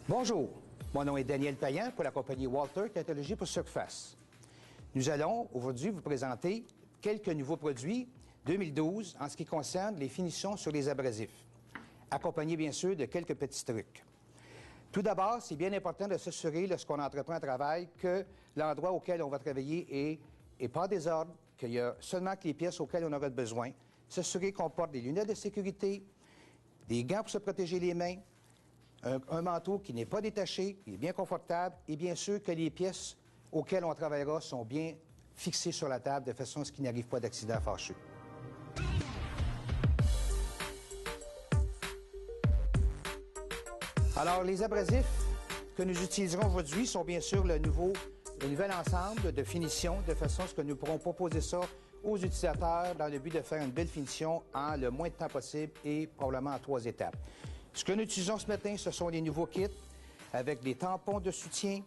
Bonjour, mon nom est Daniel Payan pour la compagnie Walter Technologies pour Surface. Nous allons aujourd'hui vous présenter quelques nouveaux produits 2012 en ce qui concerne les finitions sur les abrasifs, accompagnés bien sûr de quelques petits trucs. Tout d'abord, c'est bien important de s'assurer lorsqu'on entreprend un travail que l'endroit auquel on va travailler est pas en désordre, qu'il y a seulement les pièces auxquelles on aura besoin, s'assurer qu'on porte des lunettes de sécurité, des gants pour se protéger les mains, un manteau qui n'est pas détaché, qui est bien confortable, et bien sûr que les pièces auxquelles on travaillera sont bien fixées sur la table de façon à ce qu'il n'arrive pas d'accident fâcheux. Alors, les abrasifs que nous utiliserons aujourd'hui sont bien sûr le nouvel ensemble de finitions, de façon à ce que nous pourrons proposer ça aux utilisateurs dans le but de faire une belle finition en le moins de temps possible et probablement en 3 étapes. Ce que nous utilisons ce matin, ce sont les nouveaux kits avec des tampons de soutien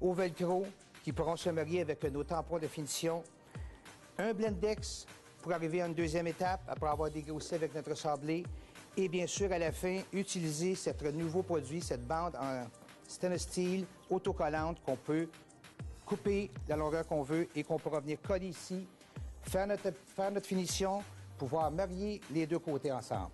au velcro qui pourront se marier avec nos tampons de finition, un Blendex pour arriver à une deuxième étape après avoir dégrossi avec notre sablé et bien sûr à la fin, utiliser ce nouveau produit, cette bande en stainless steel autocollante qu'on peut couper la longueur qu'on veut et qu'on pourra venir coller ici, faire notre finition, pouvoir marier les deux côtés ensemble.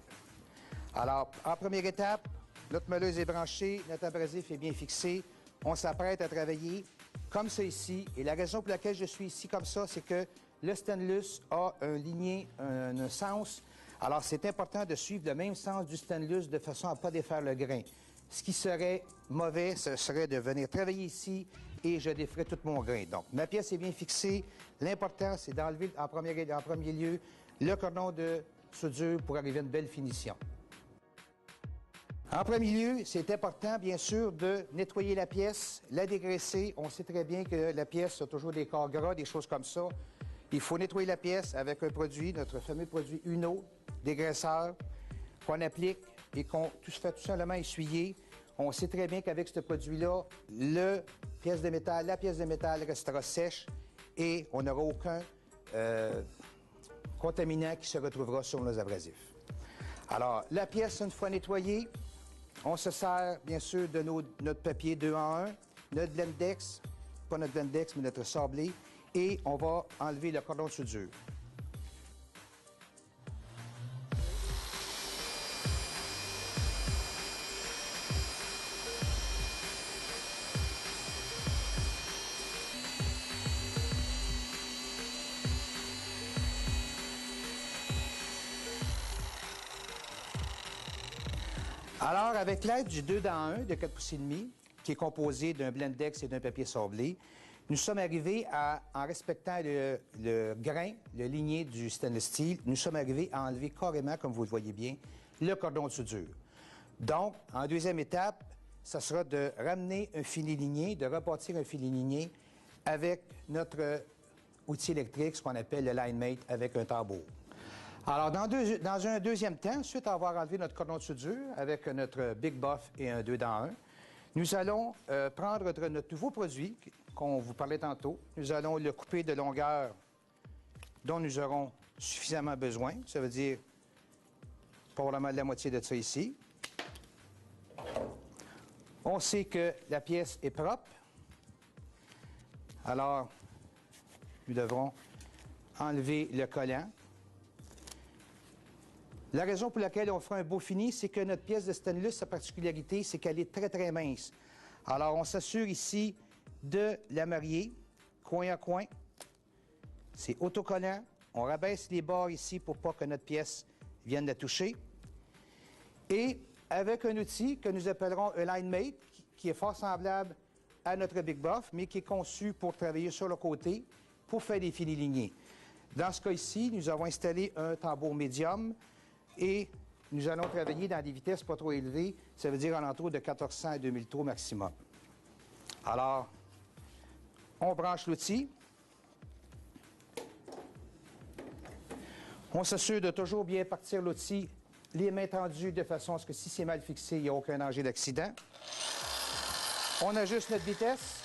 Alors, en première étape, notre meuleuse est branchée, notre abrasif est bien fixé. On s'apprête à travailler comme ça ici. Et la raison pour laquelle je suis ici comme ça, c'est que le stainless a un sens. Alors, c'est important de suivre le même sens du stainless de façon à ne pas défaire le grain. Ce qui serait mauvais, ce serait de venir travailler ici et je déferais tout mon grain. Donc, ma pièce est bien fixée. L'important, c'est d'enlever en premier lieu le cordon de soudure pour arriver à une belle finition. En premier lieu, c'est important, bien sûr, de nettoyer la pièce, la dégraisser. On sait très bien que la pièce a toujours des corps gras, des choses comme ça. Il faut nettoyer la pièce avec un produit, notre fameux produit Uno, dégraisseur, qu'on applique et qu'on fait tout simplement essuyer. On sait très bien qu'avec ce produit-là, la pièce de métal restera sèche et on n'aura aucun contaminant qui se retrouvera sur nos abrasifs. Alors, la pièce, une fois nettoyée, on se sert, bien sûr, de notre papier 2 en 1, notre Blendex, pas notre Blendex, mais notre sablé, et on va enlever le cordon de soudure. Alors, avec l'aide du 2 dans 1 de 4 pouces et demi, qui est composé d'un Blendex et d'un papier sablé, nous sommes arrivés en respectant le grain, le ligné du stainless steel, nous sommes arrivés à enlever carrément, comme vous le voyez bien, le cordon de soudure. Donc, en deuxième étape, ça sera de ramener un filet ligné, de repartir un filet ligné avec notre outil électrique, ce qu'on appelle le LineMate, avec un tambour. Alors, dans un deuxième temps, suite à avoir enlevé notre cordon de soudure avec notre Big Buff et un 2 dans 1, nous allons prendre notre nouveau produit qu'on vous parlait tantôt. Nous allons le couper de longueur dont nous aurons suffisamment besoin. Ça veut dire probablement la moitié de ça ici. On sait que la pièce est propre. Alors, nous devrons enlever le collant. La raison pour laquelle on fera un beau fini, c'est que notre pièce de stainless, sa particularité, c'est qu'elle est très, très mince. Alors, on s'assure ici de la marier, coin à coin. C'est autocollant. On rabaisse les bords ici pour pas que notre pièce vienne la toucher. Et avec un outil que nous appellerons un LineMate, qui est fort semblable à notre Big Buff, mais qui est conçu pour travailler sur le côté, pour faire des filets lignés. Dans ce cas ici, nous avons installé un tambour médium et nous allons travailler dans des vitesses pas trop élevées, ça veut dire en entour de 1400 à 2000 tours maximum. Alors, on branche l'outil. On s'assure de toujours bien partir l'outil, les mains tendues de façon à ce que si c'est mal fixé, il n'y a aucun danger d'accident. On ajuste notre vitesse.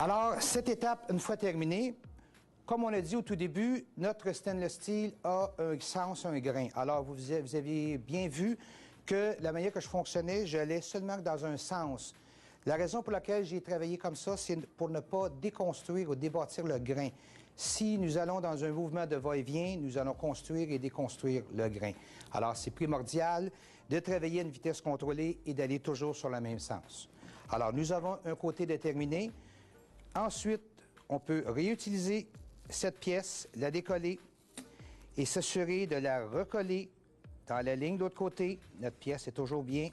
Alors, cette étape, une fois terminée, comme on a dit au tout début, notre stainless steel a un sens, un grain. Alors, vous avez bien vu que la manière que je fonctionnais, j'allais seulement dans un sens. La raison pour laquelle j'ai travaillé comme ça, c'est pour ne pas déconstruire ou débâtir le grain. Si nous allons dans un mouvement de va-et-vient, nous allons construire et déconstruire le grain. Alors, c'est primordial de travailler à une vitesse contrôlée et d'aller toujours sur le même sens. Alors, nous avons un côté déterminé. Ensuite, on peut réutiliser cette pièce, la décoller et s'assurer de la recoller dans la ligne de l'autre côté. Notre pièce est toujours bien.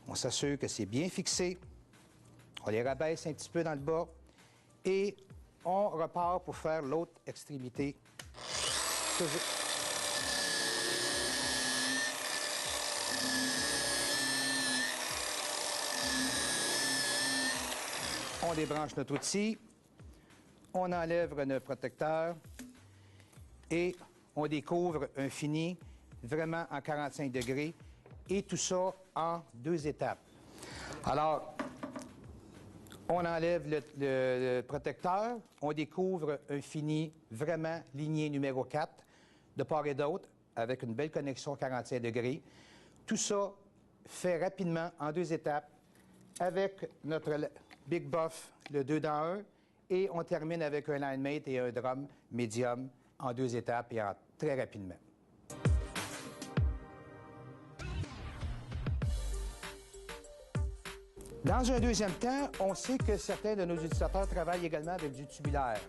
On s'assure que c'est bien fixé. On les rabaisse un petit peu dans le bas et on repart pour faire l'autre extrémité. Toujours. On débranche notre outil, on enlève notre protecteur et on découvre un fini vraiment en 45 degrés et tout ça en 2 étapes. Alors, on enlève le protecteur, on découvre un fini vraiment lignée numéro 4 de part et d'autre avec une belle connexion 45 degrés. Tout ça fait rapidement en 2 étapes avec notre Big Buff, le 2 dans 1, et on termine avec un line mate et un drum médium en 2 étapes et très rapidement. Dans un deuxième temps, on sait que certains de nos utilisateurs travaillent également avec du tubulaire.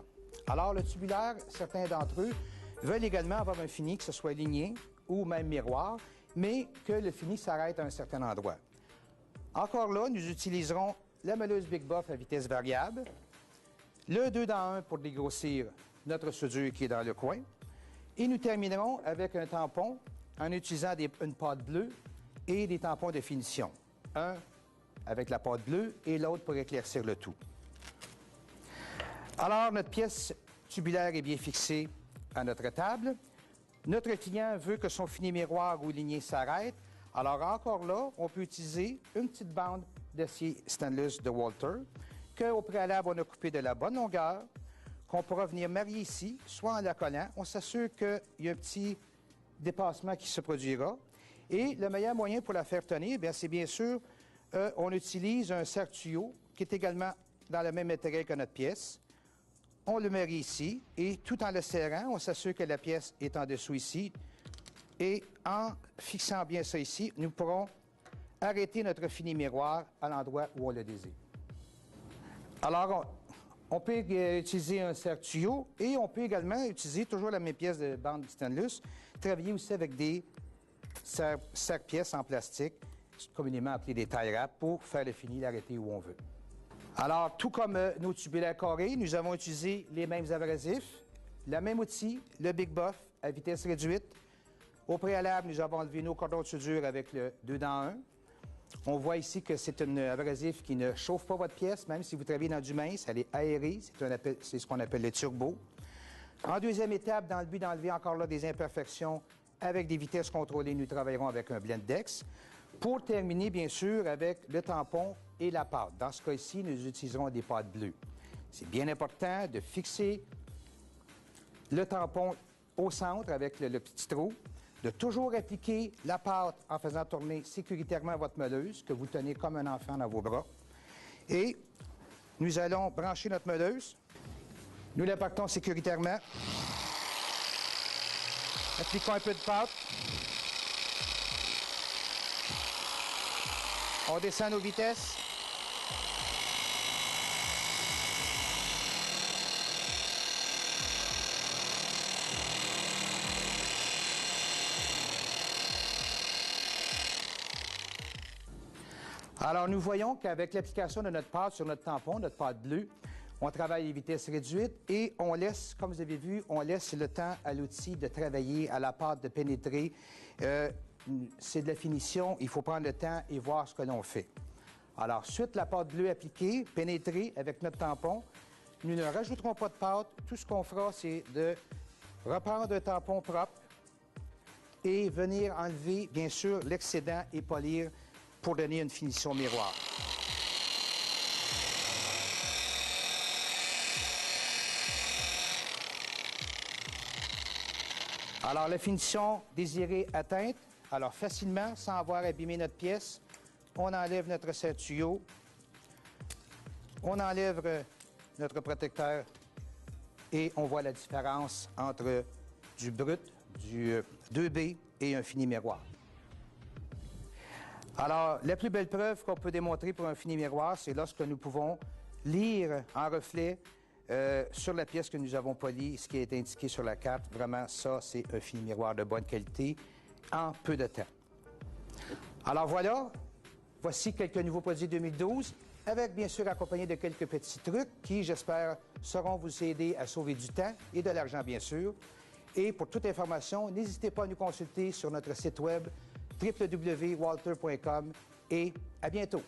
Alors, le tubulaire, certains d'entre eux veulent également avoir un fini, que ce soit ligné ou même miroir, mais que le fini s'arrête à un certain endroit. Encore là, nous utiliserons la meuleuse Big Buff à vitesse variable, le 2 dans 1 pour dégrossir notre soudure qui est dans le coin, et nous terminerons avec un tampon en utilisant une pâte bleue et des tampons de finition. Un avec la pâte bleue et l'autre pour éclaircir le tout. Alors, notre pièce tubulaire est bien fixée à notre table. Notre client veut que son fini miroir ou ligné s'arrête. Alors, encore là, on peut utiliser une petite bande d'acier stainless de Walter, qu'au préalable, on a coupé de la bonne longueur, qu'on pourra venir marier ici, soit en la collant. On s'assure qu'il y a un petit dépassement qui se produira. Et le meilleur moyen pour la faire tenir, c'est bien sûr, on utilise un serre-tuyau qui est également dans le même matériel que notre pièce. On le marie ici et tout en le serrant, on s'assure que la pièce est en dessous ici. Et en fixant bien ça ici, nous pourrons arrêter notre fini miroir à l'endroit où on le désire. Alors, on peut utiliser un serre-tuyau et on peut également utiliser toujours la même pièce de bande stainless, travailler aussi avec des serre-pièces en plastique, communément appelés des tie wraps, pour faire le fini, l'arrêter où on veut. Alors, tout comme nos tubulaires carrés, nous avons utilisé les mêmes abrasifs, le même outil, le Big Buff à vitesse réduite. Au préalable, nous avons enlevé nos cordons de soudure avec le 2 dans 1. On voit ici que c'est un abrasif qui ne chauffe pas votre pièce, même si vous travaillez dans du mince, elle est aérée, c'est ce qu'on appelle le turbo. En deuxième étape, dans le but d'enlever encore là des imperfections avec des vitesses contrôlées, nous travaillerons avec un Blendex. Pour terminer, bien sûr, avec le tampon et la pâte. Dans ce cas-ci, nous utiliserons des pâtes bleues. C'est bien important de fixer le tampon au centre avec le petit trou, de toujours appliquer la pâte en faisant tourner sécuritairement votre meuleuse, que vous tenez comme un enfant dans vos bras. Et nous allons brancher notre meuleuse. Nous la partons sécuritairement. Appliquons un peu de pâte. On descend nos vitesses. Alors, nous voyons qu'avec l'application de notre pâte sur notre tampon, notre pâte bleue, on travaille à vitesse réduite et on laisse, comme vous avez vu, on laisse le temps à l'outil de travailler, à la pâte de pénétrer. C'est de la finition, il faut prendre le temps et voir ce que l'on fait. Alors, suite la pâte bleue appliquée, pénétrée avec notre tampon, nous ne rajouterons pas de pâte. Tout ce qu'on fera, c'est de reprendre un tampon propre et venir enlever, bien sûr, l'excédent et polir pour donner une finition miroir. Alors, la finition désirée atteinte, alors facilement, sans avoir abîmé notre pièce, on enlève notre serre-tuyau, on enlève notre protecteur et on voit la différence entre du brut, du 2B et un fini miroir. Alors, la plus belle preuve qu'on peut démontrer pour un fini miroir, c'est lorsque nous pouvons lire en reflet sur la pièce que nous avons polie, ce qui est indiqué sur la carte. Vraiment, ça, c'est un fini miroir de bonne qualité en peu de temps. Alors voilà, voici quelques nouveaux produits 2012, avec bien sûr accompagnés de quelques petits trucs qui, j'espère, sauront vous aider à sauver du temps et de l'argent, bien sûr. Et pour toute information, n'hésitez pas à nous consulter sur notre site web www.walter.com et à bientôt.